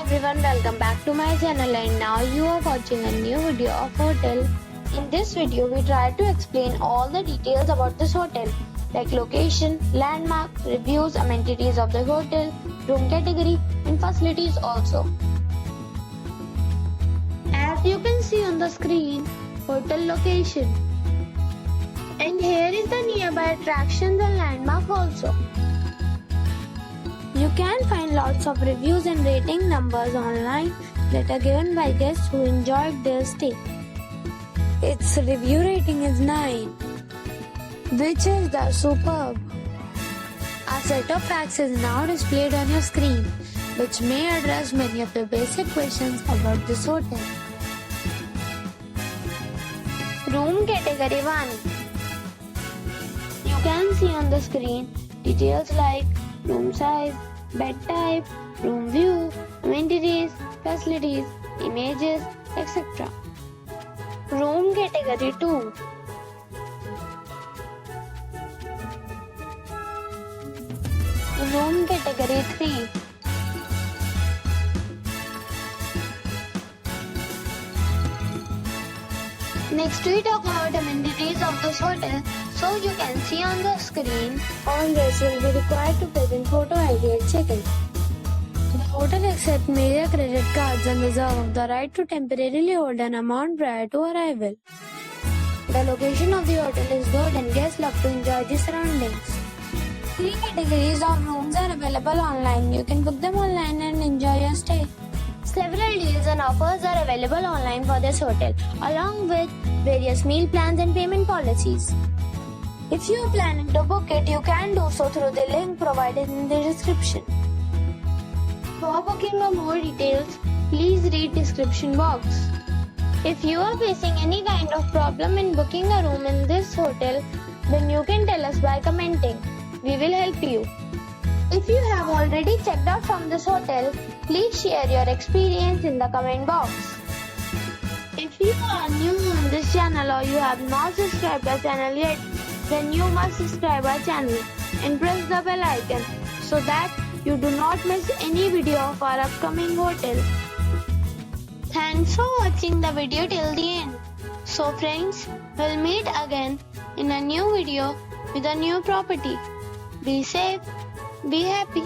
everyone, welcome back to my channel, and now you are watching a new video of hotel. In this video we try to explain all the details about this hotel, like location, landmark, reviews, amenities of the hotel, room category and facilities also. As you can see on the screen, hotel location, and here is the nearby attractions and landmark also. You can find lots of reviews and rating numbers online that are given by guests who enjoyed their stay. Its review rating is 9, which is the superb. A set of facts is now displayed on your screen, which may address many of your basic questions about this hotel. Room category 1. You can see on the screen details like room size, bed type, room view, amenities, facilities, images, etc. Room category 2. Room category 3. Next we talk about amenities of this hotel. So you can see on the screen, all guests will be required to present photo ID at check-in. The hotel accepts major credit cards and reserves the right to temporarily hold an amount prior to arrival. The location of the hotel is good and guests love to enjoy the surroundings. 3 categories of rooms are available online. You can book them online and enjoy your stay. Several deals and offers are available online for this hotel, along with various meal plans and payment policies. If you are planning to book it, you can do so through the link provided in the description. For booking or more details, please read description box. If you are facing any kind of problem in booking a room in this hotel, then you can tell us by commenting. We will help you. If you have already checked out from this hotel, please share your experience in the comment box. If you are new on this channel or you have not subscribed our channel yet, then you must subscribe our channel and press the bell icon so that you do not miss any video of our upcoming hotel. Thanks for watching the video till the end. So friends, we'll meet again in a new video with a new property. Be safe, be happy.